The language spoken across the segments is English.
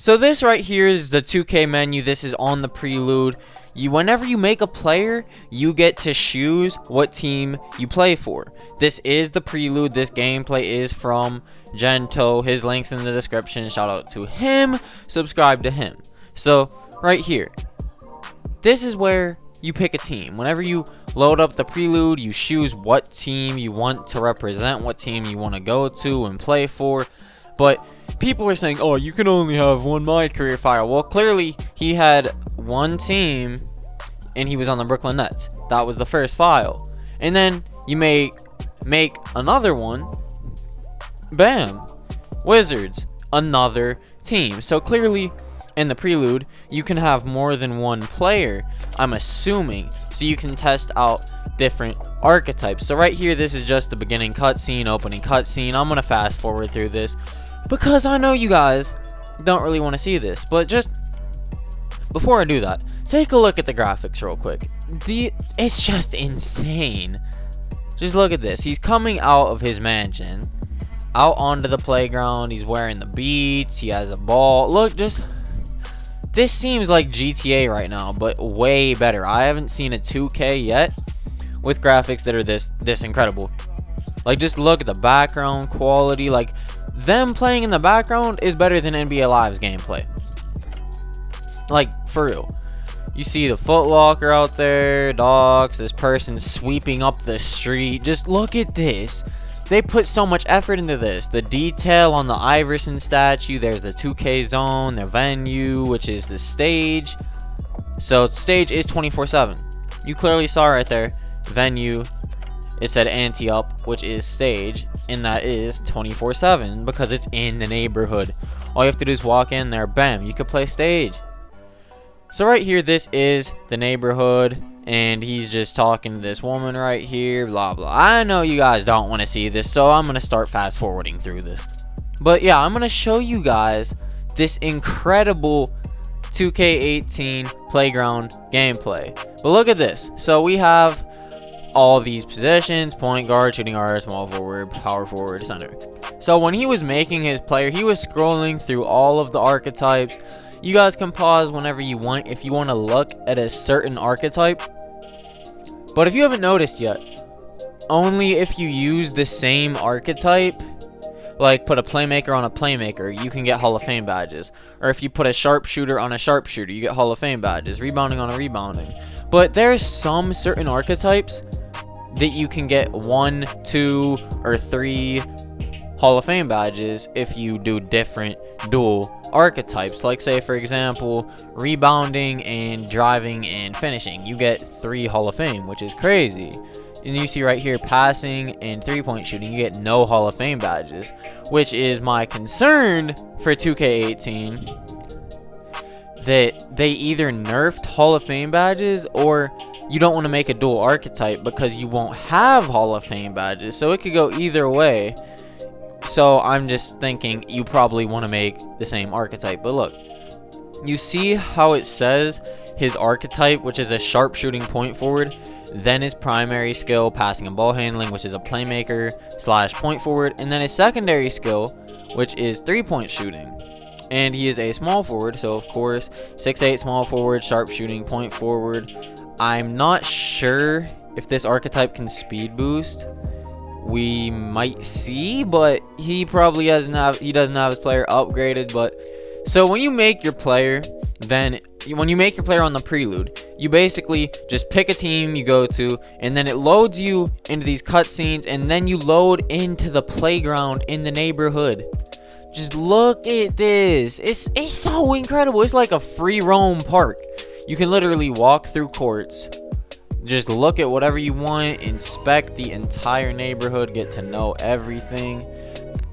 So this right here is the 2K menu. This is on the Prelude. Whenever you make a player, you get to choose what team you play for. This is the Prelude. This gameplay is from Gento. His link's in the description. Shout out to him. Subscribe to him. So right here, this is where you pick a team. Whenever you load up the Prelude, you choose what team you want to represent, what team you want to go to and play for. But people are saying, oh, you can only have one My Career file. Well, clearly he had one team and he was on the Brooklyn Nets. That was the first file. And then you may make another one. Bam. Wizards. Another team. So clearly in the Prelude, you can have more than one player, I'm assuming. So you can test out different archetypes. So right here, this is just the beginning cutscene, opening cutscene. I'm going to fast forward through this because I know you guys don't really want to see this. But just before I do that, take a look at the graphics real quick. It's just insane. Just look at this. He's coming out of his mansion, out onto the playground. He's wearing the beats. He has a ball. Look, this seems like GTA right now, but way better. I haven't seen a 2K yet with graphics that are this incredible. Like, just look at the background quality. Like, them playing in the background is better than NBA Live's gameplay. Like, for real. You see the Foot Locker out there, dogs, this person sweeping up the street. Just look at this. They put so much effort into this. The detail on the Iverson statue. There's the 2K zone, the venue, which is the stage. So stage is 24/7. You clearly saw right there. Venue, it said ante up, which is stage, and that is 24/7 because it's in the neighborhood. All you have to do is walk in there, bam, you could play stage. So right here, this is the neighborhood, and he's just talking to this woman right here, blah blah. I know you guys don't want to see this, so I'm gonna start fast forwarding through this. But yeah, I'm gonna show you guys this incredible 2K18 playground gameplay. But look at this. So we have all these positions: point guard, shooting guard, small forward, power forward, center. So when he was making his player, he was scrolling through all of the archetypes. You guys can pause whenever you want if you want to look at a certain archetype. But if you haven't noticed yet, only if you use the same archetype, like put a playmaker on a playmaker, you can get Hall of Fame badges. Or if you put a sharpshooter on a sharpshooter, you get Hall of Fame badges. Rebounding on a rebounding. But there's some certain archetypes that you can get 1, 2, or 3 Hall of Fame badges if you do different dual archetypes. Like, say for example, rebounding and driving and finishing, you get 3 Hall of Fame, which is crazy. And you see right here, passing and 3-point shooting, you get no Hall of Fame badges, which is my concern for 2K18, that they either nerfed Hall of Fame badges or you don't want to make a dual archetype because you won't have Hall of Fame badges. So it could go either way. So I'm just thinking you probably want to make the same archetype. But look, you see how it says his archetype, which is a sharpshooting point forward, then his primary skill, passing and ball handling, which is a playmaker / point forward, and then his secondary skill, which is 3-point shooting. And he is a small forward, so of course 6'8" small forward, sharpshooting point forward. I'm not sure if this archetype can speed boost. We might see, but he probably doesn't have his player upgraded. But so when you make your player, then when you make your player on the Prelude, you basically just pick a team you go to, and then it loads you into these cutscenes, and then you load into the playground in the neighborhood. Just look at this. It's so incredible. It's like a free roam park. You can literally walk through courts, just look at whatever you want, inspect the entire neighborhood, get to know everything,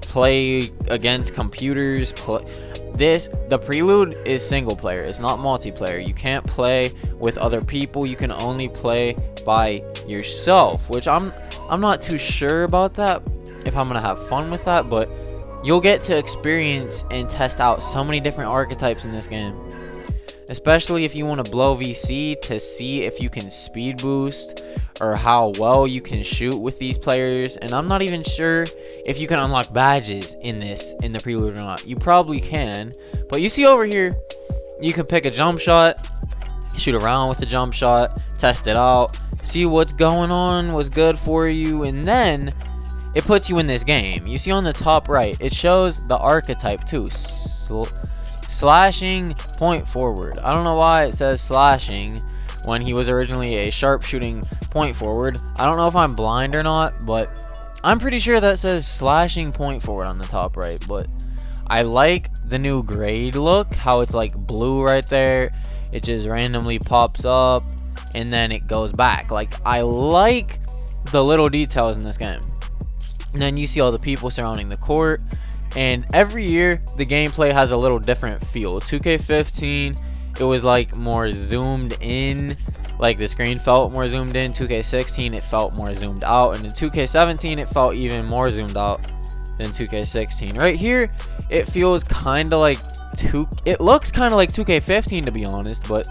play against computers. The Prelude is single player. It's not multiplayer. You can't play with other people. You can only play by yourself, which I'm not too sure about that, if I'm gonna have fun with that, but you'll get to experience and test out so many different archetypes in this game. especially if you want to blow VC to see if you can speed boost or how well you can shoot with these players. And I'm not even sure if you can unlock badges in the prelude or not. You probably can, but you see over here, you can pick a jump shot, shoot around with the jump shot, test it out, see what's going on, what's good for you, and then it puts you in this game. You see on the top right, it shows the archetype too. Slashing point forward. I don't know why it says slashing when he was originally a sharpshooting point forward. I don't know if I'm blind or not, but I'm pretty sure that says slashing point forward on the top right. But I like the new grade look, how it's like blue right there. It just randomly pops up and then it goes back. Like, I like the little details in this game. And then you see all the people surrounding the court. And every year, the gameplay has a little different feel. 2K15, it was like more zoomed in. Like, the screen felt more zoomed in. 2K16, it felt more zoomed out. And in 2K17, it felt even more zoomed out than 2K16. Right here, it feels kind of like it looks kind of like 2K15, to be honest. But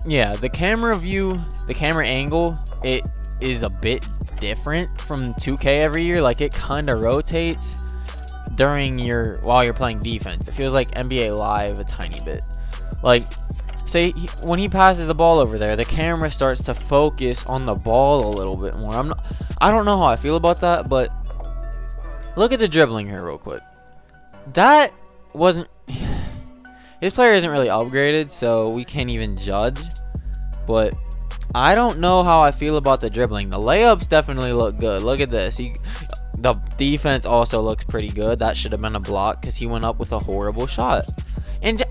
yeah, the camera view, the camera angle, it is a bit different from 2K every year. Like, it kind of rotates while you're playing defense. It feels like NBA Live a tiny bit. Like, say when he passes the ball over there, the camera starts to focus on the ball a little bit more. I don't know how I feel about that, but look at the dribbling here real quick. That wasn't his player isn't really upgraded, so we can't even judge. But I don't know how I feel about the dribbling. The layups definitely look good. Look at this. The defense also looks pretty good. That should have been a block because he went up with a horrible shot. And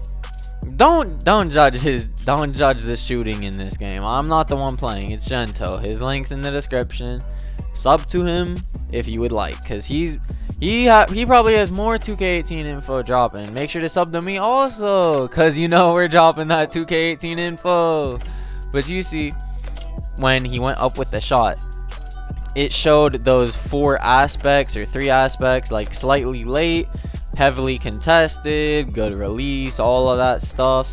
don't judge the shooting in this game. I'm not the one playing. It's Gento. His link's in the description. Sub to him if you would like, because he probably has more 2K18 info dropping. Make sure to sub to me also, because you know we're dropping that 2K18 info. But you see, when he went up with the shot, it showed those 4 aspects or 3 aspects, like slightly late, heavily contested, good release, all of that stuff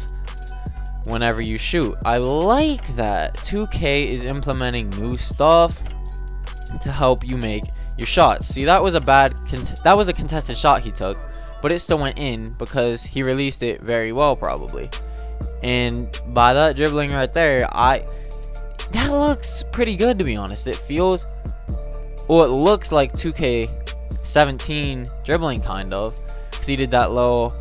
whenever you shoot. I like that 2K is implementing new stuff to help you make your shots. See, that was a contested shot he took, but it still went in because he released it very well, probably. And by that dribbling right there, that looks pretty good, to be honest. It feels, well, it looks like 2K17 dribbling, kind of, because he did that low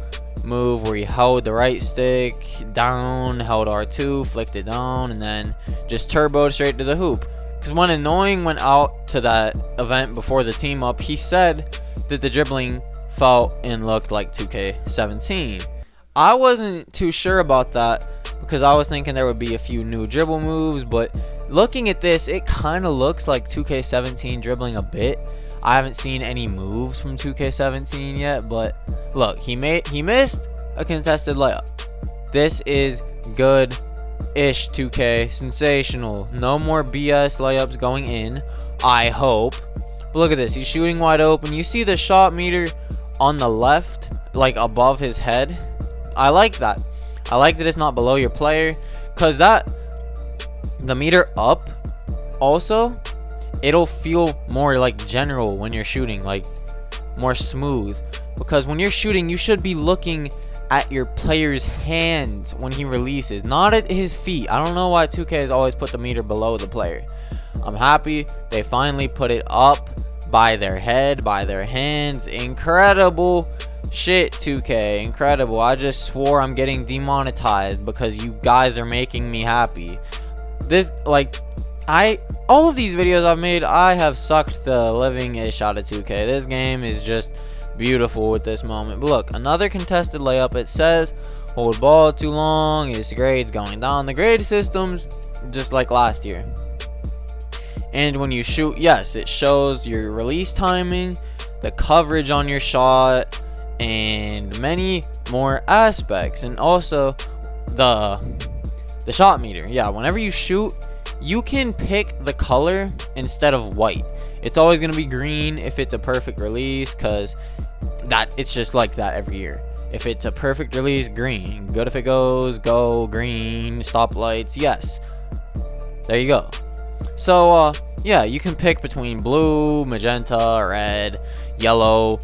move where he held the right stick down, held R2, flicked it down, and then just turboed straight to the hoop. Because when Annoying went out to that event before the team up, he said that the dribbling felt and looked like 2K17. I wasn't too sure about that because I was thinking there would be a few new dribble moves, but looking at this, it kind of looks like 2K17 dribbling a bit. I haven't seen any moves from 2K17 yet, but look, he missed a contested layup. This is good-ish 2K. Sensational. No more BS layups going in, I hope. But look at this. He's shooting wide open. You see the shot meter on the left, like above his head? I like that. I like that it's not below your player, because the meter up also, it'll feel more like general when you're shooting, like more smooth. Because when you're shooting, you should be looking at your player's hands when he releases, not at his feet. I don't know why 2K has always put the meter below the player. I'm happy they finally put it up by their head, by their hands. Incredible shit, 2K. Incredible. I just swore I'm getting demonetized because you guys are making me happy. All of these videos I've made, I have sucked the living ish out of 2K. This game is just beautiful with this moment. But look, another contested layup. It says hold ball too long, his grade's going down. The grade system's just like last year. And when you shoot, yes, it shows your release timing, the coverage on your shot, and many more aspects. And also the shot meter. Yeah, whenever you shoot, you can pick the color instead of white. It's always going to be green if it's a perfect release, because it's just like that every year. If it's a perfect release, green. Good if it goes, go, green. Stoplights, yes. There you go. So, yeah, you can pick between blue, magenta, red, yellow,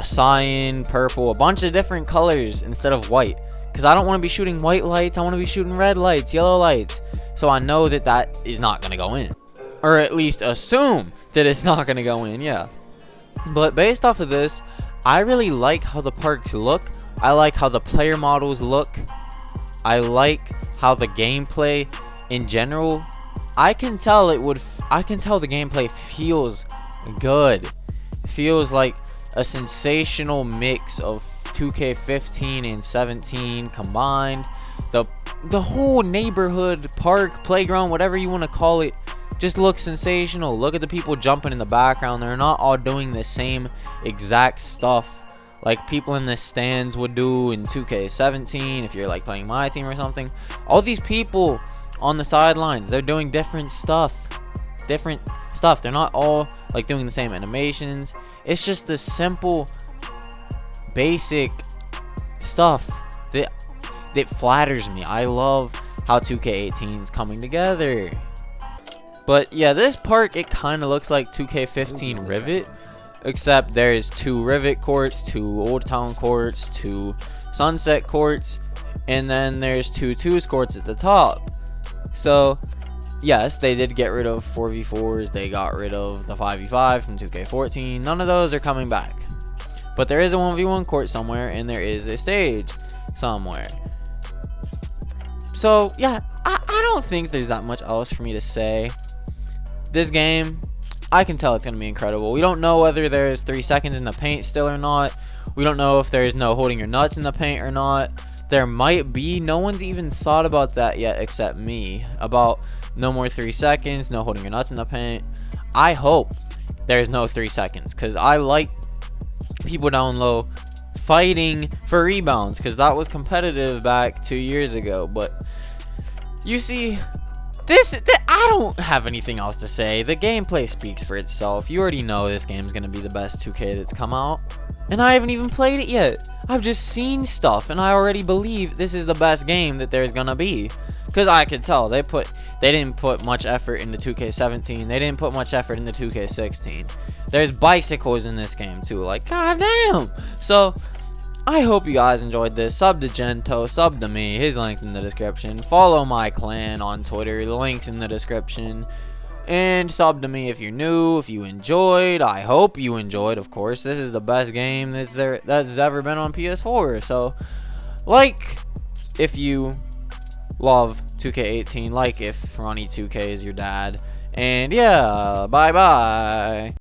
cyan, purple, a bunch of different colors instead of white. Because I don't want to be shooting white lights, I want to be shooting red lights, yellow lights. So I know that that is not going to go in. Or at least assume that it's not going to go in, yeah. But based off of this, I really like how the parks look. I like how the player models look. I like how the gameplay in general. I can tell the gameplay feels good. Feels like a sensational mix of 2K15 and 17 combined. The whole neighborhood, park, playground, whatever you want to call it, just looks sensational. Look at the people jumping in the background. They're not all doing the same exact stuff like people in the stands would do in 2K17 if you're like playing my team or something. All these people on the sidelines, they're doing different stuff. They're not all like doing the same animations. It's just the simple, basic stuff that flatters me. I love how 2K18 is coming together. But yeah, this park, it kind of looks like 2K15 Rivet, except there's 2 Rivet courts, 2 Old Town courts, 2 Sunset courts, and then there's 2 Twos courts at the top. So yes, they did get rid of 4v4s, they got rid of the 5v5 from 2K14. None of those are coming back. But there is a 1v1 court somewhere, and there is a stage somewhere. So yeah, I don't think there's that much else for me to say. This game, I can tell it's going to be incredible. We don't know whether there's 3 seconds in the paint still or not. We don't know if there's no holding your nuts in the paint or not. There might be. No one's even thought about that yet except me. About no more 3 seconds, no holding your nuts in the paint. I hope there's no 3 seconds, because I like people down low fighting for rebounds, because that was competitive back 2 years ago. But you see, I don't have anything else to say. The gameplay speaks for itself. You already know this game is going to be the best 2K that's come out. And I haven't even played it yet. I've just seen stuff, and I already believe this is the best game that there's going to be. Because I could tell. They didn't put much effort into 2K17. They didn't put much effort into 2K16. There's bicycles in this game too. Like, goddamn. So I hope you guys enjoyed this. Sub to Gento, sub to me, his link's in the description. Follow my clan on Twitter, the link's in the description. And sub to me if you're new, if you enjoyed. I hope you enjoyed, of course. This is the best game that's ever been on PS4. So, like if you love 2K18, like if Ronnie 2K is your dad. And yeah, bye-bye.